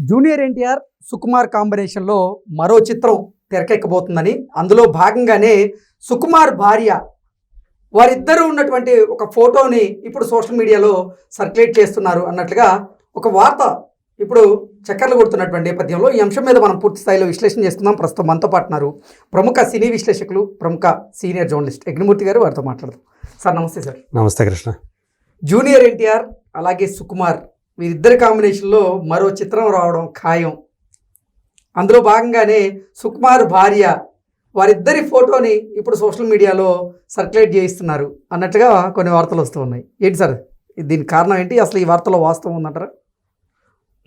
Junior NTR Sukumar కాంబినేషన్లో మరో చిత్రం తెరకెక్కబోతుందని, అందులో భాగంగానే సుకుమార్ భార్య వారిద్దరూ ఉన్నటువంటి ఒక ఫోటోని ఇప్పుడు సోషల్ మీడియాలో సర్క్యులేట్ చేస్తున్నారు అన్నట్లుగా ఒక వార్త ఇప్పుడు చక్కర్లు కొడుతున్నటువంటి నేపథ్యంలో ఈ అంశం మీద మనం పూర్తి స్థాయిలో విశ్లేషణ చేస్తున్నాం. ప్రస్తుతం మనతో పాటున్నారు ప్రముఖ సినీ విశ్లేషకులు, ప్రముఖ సీనియర్ జర్నలిస్ట్ అగ్నిమూర్తి గారు. వారితో మాట్లాడదాం. సార్ నమస్తే. సార్ నమస్తే కృష్ణ. జూనియర్ ఎన్టీఆర్ అలాగే సుకుమార్ వీరిద్దరి కాంబినేషన్లో మరో చిత్రం రావడం ఖాయం. అందులో భాగంగానే సుకుమార్ భార్య వారిద్దరి ఫోటోని ఇప్పుడు సోషల్ మీడియాలో సర్క్యులేట్ చేయిస్తున్నారు అన్నట్టుగా కొన్ని వార్తలు వస్తూ ఉన్నాయి. ఏంటి సార్ దీనికి కారణం ఏంటి? అసలు ఈ వార్తలో వాస్తవం ఉందంటారా?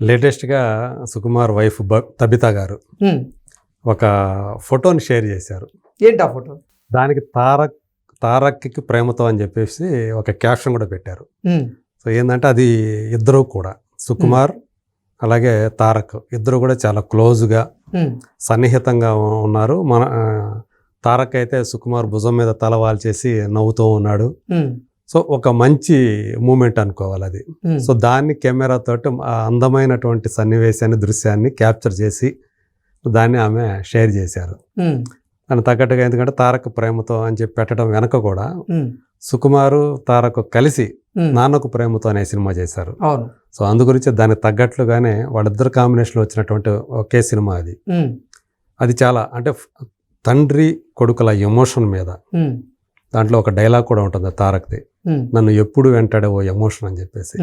లేటెస్ట్గా సుకుమార్ వైఫ్ తబితా గారు ఒక ఫోటోని షేర్ చేశారు. ఏంటి ఆ ఫోటో? దానికి తారక్కి ప్రేమతో అని చెప్పేసి ఒక క్యాప్షన్ కూడా పెట్టారు. సో ఏంటంటే అది ఇద్దరు కూడా సుకుమార్ అలాగే తారక్ ఇద్దరు కూడా చాలా క్లోజ్గా సన్నిహితంగా ఉన్నారు. తారక్ అయితే సుకుమార్ భుజం మీద తల వాల్చేసి నవ్వుతూ ఉన్నాడు. సో ఒక మంచి మూమెంట్ అనుకోవాలి అది. సో దాన్ని కెమెరాతోటి ఆ అందమైనటువంటి సన్నివేశాన్ని, దృశ్యాన్ని క్యాప్చర్ చేసి దాన్ని ఆమె షేర్ చేశారు. దాని తగ్గట్టుగా ఎందుకంటే తారక్ ప్రేమతో అని చెప్పి పెట్టడం వెనక కూడా సుకుమారు తారక్ కలిసి నాన్నకు ప్రేమతో అనే సినిమా చేశారు. సో అందు గురించి దానికి తగ్గట్లుగానే వాళ్ళిద్దరు కాంబినేషన్లో వచ్చినటువంటి ఒకే సినిమా అది. అది చాలా అంటే తండ్రి కొడుకుల ఎమోషన్ మీద. దాంట్లో ఒక డైలాగ్ కూడా ఉంటుంది తారక్ది, నన్ను ఎప్పుడు వెంటాడే ఓ ఎమోషన్ అని చెప్పేసి.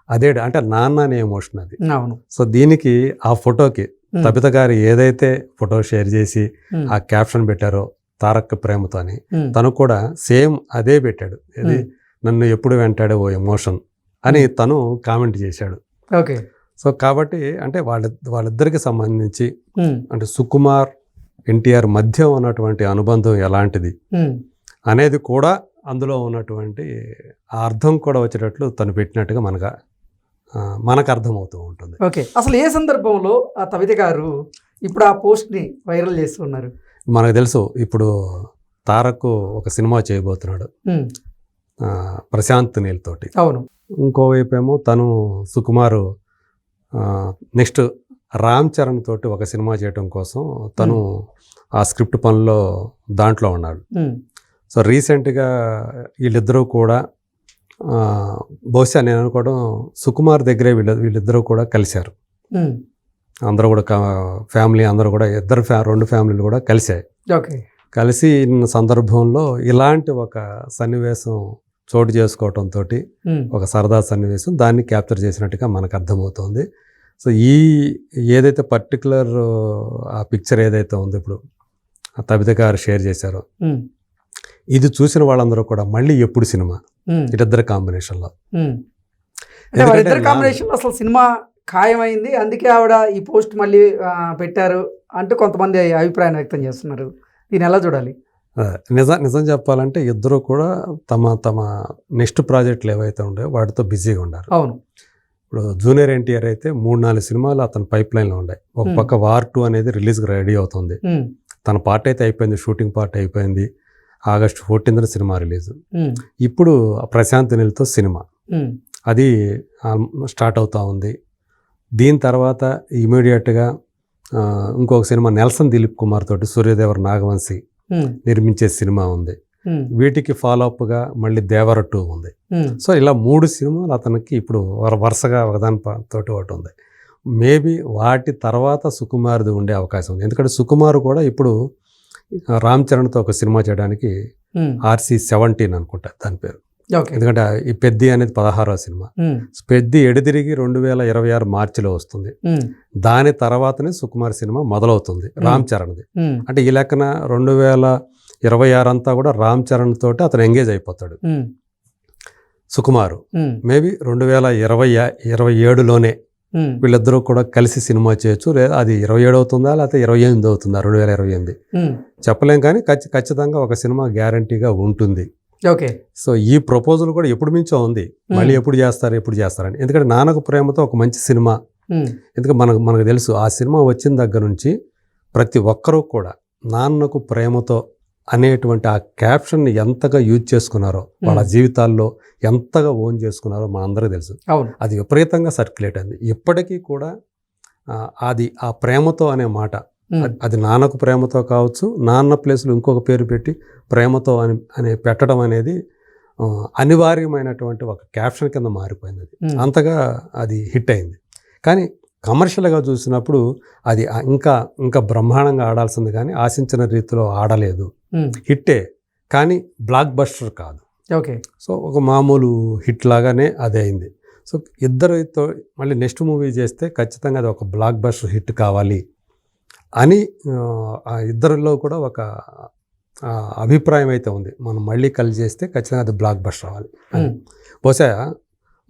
అదే అంటే నాన్న అనే ఎమోషన్ అది. సో దీనికి ఆ ఫోటోకి తబిత గారు ఏదైతే ఫోటో షేర్ చేసి ఆ క్యాప్షన్ పెట్టారో తారక్ ప్రేమతో అని, తను కూడా సేమ్ అదే పెట్టాడు. ఇది నన్ను ఎప్పుడు వెంటాడే ఓ ఎమోషన్ అని తను కామెంట్ చేశాడు. ఓకే. సో కాబట్టి అంటే వాళ్ళిద్దరికి సంబంధించి అంటే సుకుమార్ ఎన్టీఆర్ మధ్య ఉన్నటువంటి అనుబంధం ఎలాంటిది అనేది కూడా అందులో ఉన్నటువంటి ఆ అర్థం కూడా వచ్చేటట్లు తను పెట్టినట్టుగా మనకు అర్థమవుతూ ఉంటుంది. ఓకే. అసలు ఏ సందర్భంలో ఆ తబిత గారు ఇప్పుడు ఆ పోస్ట్ని వైరల్ చేస్తున్నారు? మనకు తెలుసు, ఇప్పుడు తారక్ ఒక సినిమా చేయబోతున్నాడు ప్రశాంత్ నీల్ తోటి. అవును. ఇంకోవైపు ఏమో తను సుకుమారు నెక్స్ట్ రామ్ చరణ్ తోటి ఒక సినిమా చేయడం కోసం తను ఆ స్క్రిప్ట్ పనిలో దాంట్లో ఉన్నాడు. సో రీసెంట్గా వీళ్ళిద్దరూ కూడా బహుశా నేను అనుకోవడం సుకుమార్ దగ్గరే వీళ్ళిద్దరూ కూడా కలిశారు. అందరూ కూడా ఫ్యామిలీ అందరూ కూడా రెండు ఫ్యామిలీలు కూడా కలిశాయి. కలిసి సందర్భంలో ఇలాంటి ఒక సన్నివేశం చోటు చేసుకోవటంతో ఒక సరదా సన్నివేశం దాన్ని క్యాప్చర్ చేసినట్టుగా మనకు అర్థమవుతుంది. సో ఏదైతే పర్టికులర్ ఆ పిక్చర్ ఏదైతే ఉందో ఇప్పుడు తబిత గారు షేర్ చేశారో, ఇది చూసిన వాళ్ళందరూ కూడా మళ్ళీ ఎప్పుడు సినిమా ఇద్దరు కాంబినేషన్లో అసలు సినిమా ఖాయమైంది, అందుకే ఆవిడ ఈ పోస్ట్ మళ్ళీ పెట్టారు అంటూ కొంతమంది అభిప్రాయం వ్యక్తం చేస్తున్నారు. దీన్ని ఎలా చూడాలి? నిజం చెప్పాలంటే ఇద్దరు కూడా తమ నెక్స్ట్ ప్రాజెక్టులు ఏవైతే ఉన్నాయో వాటితో బిజీగా ఉన్నారు. అవును. ఇప్పుడు జూనియర్ ఎన్టీఆర్ అయితే 3-4 సినిమాలు అతని పైప్ లైన్లో ఉన్నాయి. ఒక పక్క వార్ 2 అనేది రిలీజ్కి రెడీ అవుతుంది. తన పార్ట్ అయితే అయిపోయింది, షూటింగ్ పార్ట్ అయిపోయింది. ఆగస్టు 14న సినిమా రిలీజ్. ఇప్పుడు ప్రశాంత్ నీల్తో సినిమా అది స్టార్ట్ అవుతూ ఉంది. దీని తర్వాత ఇమీడియట్గా ఇంకొక సినిమా నెల్సన్ దిలీప్ కుమార్ తోటి సూర్యదేవర నాగవంశీ నిర్మించే సినిమా ఉంది. వీటికి ఫాలోఅప్గా మళ్ళీ దేవర 2 ఉంది. సో ఇలా 3 సినిమాలు అతనికి ఇప్పుడు వరుసగా ఒకదాని తోటి ఒకటి ఉంది. మేబీ వాటి తర్వాత సుకుమార్ది ఉండే అవకాశం ఉంది. ఎందుకంటే సుకుమార్ కూడా ఇప్పుడు రామ్ చరణ్తో ఒక సినిమా చేయడానికి RC-17 అనుకుంటా దాని పేరు. ఎందుకంటే ఈ పెద్ది అనేది 16వ సినిమా. పెద్ది ఎడదిరిగి 2026 మార్చిలో వస్తుంది. దాని తర్వాతనే సుకుమార్ సినిమా మొదలవుతుంది రామ్ చరణ్ది. అంటే ఈ లెక్కన 2026 అంతా కూడా రామ్ చరణ్ తోటి అతను ఎంగేజ్ అయిపోతాడు సుకుమారు. మేబీ 2027లోనే వీళ్ళిద్దరూ కూడా కలిసి సినిమా చేయొచ్చు. లేదా అది 27 అవుతుందా లేకపోతే 28 అవుతుందా 2028 చెప్పలేం, కానీ ఖచ్చితంగా ఒక సినిమా గ్యారంటీగా ఉంటుంది. ఓకే. సో ఈ ప్రపోజల్ కూడా ఎప్పుడు మించో ఉంది. మళ్ళీ ఎప్పుడు చేస్తారని. ఎందుకంటే నాన్నకు ప్రేమతో ఒక మంచి సినిమా. ఎందుకంటే మనకు తెలుసు ఆ సినిమా వచ్చిన దగ్గర నుంచి ప్రతి ఒక్కరూ కూడా నాన్నకు ప్రేమతో అనేటువంటి ఆ క్యాప్షన్ని ఎంతగా యూజ్ చేసుకున్నారో, వాళ్ళ జీవితాల్లో ఎంతగా ఓన్ చేసుకున్నారో మనందరికీ తెలుసు. అవును. అది విపరీతంగా సర్క్యులేట్ అయింది. ఇప్పటికీ కూడా అది ఆ ప్రేమతో అనే మాట, అది నాన్నకు ప్రేమతో కావచ్చు, నాన్న ప్లేస్లో ఇంకొక పేరు పెట్టి ప్రేమతో అని పెట్టడం అనేది అనివార్యమైనటువంటి ఒక క్యాప్షన్ కింద మారిపోయింది. అది అంతగా అది హిట్ అయింది. కానీ కమర్షియల్గా చూసినప్పుడు అది ఇంకా బ్రహ్మాండంగా ఆడాల్సింది, కానీ ఆశించిన రీతిలో ఆడలేదు. హిట్టే కానీ బ్లాక్ బస్టర్ కాదు. ఓకే. సో ఒక మామూలు హిట్ లాగానే అదే అయింది. సో ఇద్దరితో మళ్ళీ నెక్స్ట్ మూవీ చేస్తే ఖచ్చితంగా అది ఒక బ్లాక్ బస్టర్ హిట్ కావాలి అని ఆ ఇద్దరిలో కూడా ఒక అభిప్రాయం అయితే ఉంది. మనం మళ్ళీ కలిసి చేస్తే ఖచ్చితంగా అది బ్లాక్ బస్టర్ అవ్వాలి. బహుశా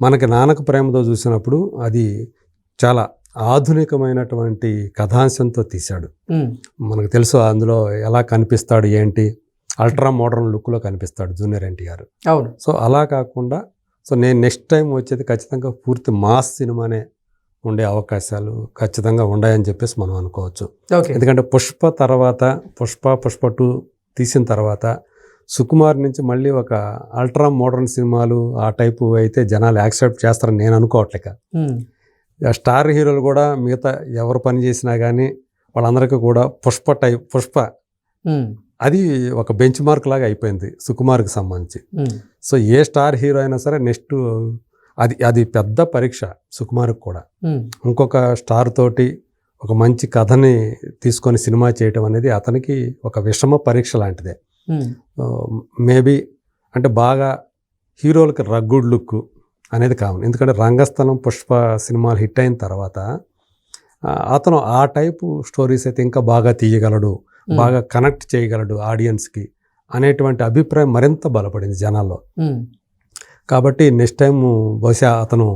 మనకి నాన్నకు ప్రేమతో చూసినప్పుడు అది చాలా ఆధునికమైనటువంటి కథాంశంతో తీశాడు. మనకు తెలుసు అందులో ఎలా కనిపిస్తాడు ఏంటి, అల్ట్రా మోడర్న్ లుక్లో కనిపిస్తాడు జూనియర్ ఎన్టీఆర్. అవును. సో అలా కాకుండా నేను నెక్స్ట్ టైం వచ్చేది ఖచ్చితంగా పూర్తి మాస్ సినిమానే ఉండే అవకాశాలు ఖచ్చితంగా ఉన్నాయని చెప్పేసి మనం అనుకోవచ్చు. ఎందుకంటే పుష్ప 2 తీసిన తర్వాత సుకుమార్ నుంచి మళ్ళీ ఒక అల్ట్రా మోడర్న్ సినిమాలు ఆ టైపు అయితే జనాలు యాక్సెప్ట్ చేస్తారని నేను అనుకోవట్లేక. స్టార్ హీరోలు కూడా మిగతా ఎవరు పని చేసినా కానీ వాళ్ళందరికీ కూడా పుష్ప అది ఒక బెంచ్ మార్క్ లాగా అయిపోయింది సుకుమార్కి సంబంధించి. సో ఏ స్టార్ హీరో అయినా సరే నెక్స్ట్ అది పెద్ద పరీక్ష సుకుమార్కి కూడా. ఇంకొక స్టార్ తోటి ఒక మంచి కథని తీసుకొని సినిమా చేయటం అనేది అతనికి ఒక విషమ పరీక్ష లాంటిదే. మేబీ అంటే బాగా హీరోలకి రగ్గుడ్ లుక్ అనేది కావాలి. ఎందుకంటే రంగస్థలం, పుష్ప సినిమాలు హిట్ అయిన తర్వాత అతను ఆ టైపు స్టోరీస్ అయితే ఇంకా బాగా తీయగలడు, బాగా కనెక్ట్ చేయగలడు ఆడియన్స్కి అనేటువంటి అభిప్రాయం మరింత బలపడింది జనాల్లో. కాబట్టి నెక్స్ట్ టైం బహుశా అతను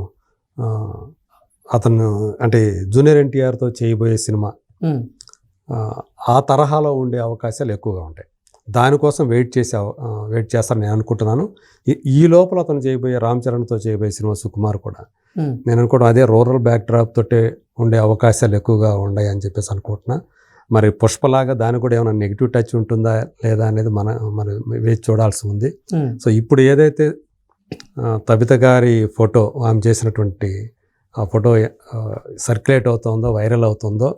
అంటే జూనియర్ ఎన్టీఆర్తో చేయబోయే సినిమా ఆ తరహాలో ఉండే అవకాశాలు ఎక్కువగా ఉంటాయి. దానికోసం వెయిట్ చేస్తారని నేను అనుకుంటున్నాను. ఈ లోపల అతను చేయబోయే రామ్ చరణ్తో చేయబోయే సినిమా సుకుమార్ కూడా నేను అనుకోవడం అదే రూరల్ బ్యాక్ డ్రాప్ తోటే ఉండే అవకాశాలు ఎక్కువగా ఉన్నాయి అని చెప్పేసి అనుకుంటున్నా. మరి పుష్పలాగా దానికి కూడా ఏమైనా నెగిటివ్ టచ్ ఉంటుందా లేదా అనేది మరి వేచి చూడాల్సి ఉంది. సో ఇప్పుడు ఏదైతే తబిత గారి ఫోటో ఆమె చేసినటువంటి ఆ ఫోటో సర్క్యులేట్ అవుతుందో, వైరల్ అవుతుందో,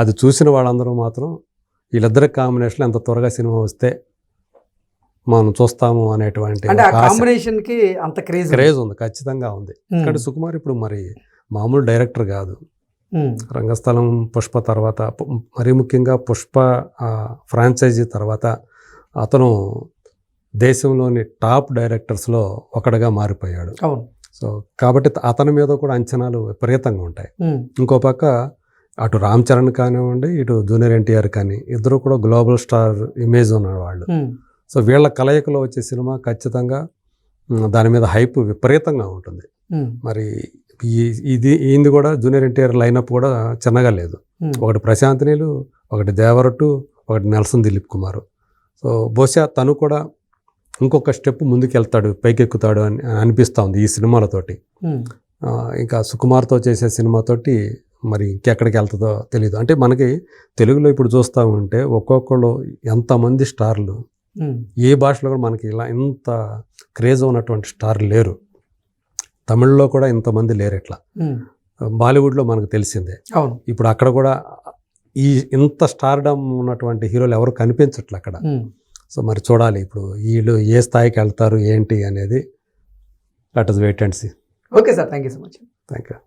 అది చూసిన వాళ్ళందరూ మాత్రం వీళ్ళిద్దరి కాంబినేషన్ ఎంత త్వరగా సినిమా వస్తే మనం చూస్తాము అనేటువంటి కాంబినేషన్కి అంత క్రేజ్ ఉంది, ఖచ్చితంగా ఉంది. ఎందుకంటే సుకుమార్ ఇప్పుడు మరి మామూలు డైరెక్టర్ కాదు. రంగస్థలం, పుష్ప తర్వాత, మరీ ముఖ్యంగా పుష్ప ఫ్రాంచైజీ తర్వాత అతను దేశంలోని టాప్ డైరెక్టర్స్లో ఒకటిగా మారిపోయాడు. సో కాబట్టి అతని మీద కూడా అంచనాలు విపరీతంగా ఉంటాయి. ఇంకో పక్క అటు రామ్ చరణ్ కానివ్వండి, ఇటు జూనియర్ ఎన్టీఆర్ కానీ ఇద్దరు కూడా గ్లోబల్ స్టార్ ఇమేజ్ ఉన్నవాళ్ళు. సో వీళ్ళ కలయికలో వచ్చే సినిమా ఖచ్చితంగా దాని మీద హైప్ విపరీతంగా ఉంటుంది. మరి ఇది కూడా జూనియర్ ఎన్టీఆర్ లైనప్ కూడా చిన్నగా లేదు. ఒకటి ప్రశాంత్ నీలు, ఒకటి దేవరట్టు, ఒకటి నెల్సన్ దిలీప్ కుమార్. సో బహుశా తను కూడా ఇంకొక స్టెప్ ముందుకెళ్తాడు, పైకెక్కుతాడు అని అనిపిస్తూ ఉంది ఈ సినిమాలతోటి. ఇంకా సుకుమార్తో చేసే సినిమాతోటి మరి ఇంకెక్కడికి వెళ్తుందో తెలియదు. అంటే మనకి తెలుగులో ఇప్పుడు చూస్తూ ఉంటే ఒక్కొక్కళ్ళు ఎంతమంది స్టార్లు, ఏ భాషలో కూడా మనకి ఇలా ఇంత క్రేజ్ ఉన్నటువంటి స్టార్లు లేరు. తమిళ్లో కూడా ఇంతమంది లేరు. ఇట్లా బాలీవుడ్లో మనకు తెలిసిందే. ఇప్పుడు అక్కడ కూడా ఇంత స్టార్డమ్ ఉన్నటువంటి హీరోలు ఎవరు కనిపించట్లే అక్కడ. సో మరి చూడాలి ఇప్పుడు వీళ్ళు ఏ స్థాయికి వెళ్తారు ఏంటి అనేది. Let us wait and see. Okay sir, thank you so much. Thank you.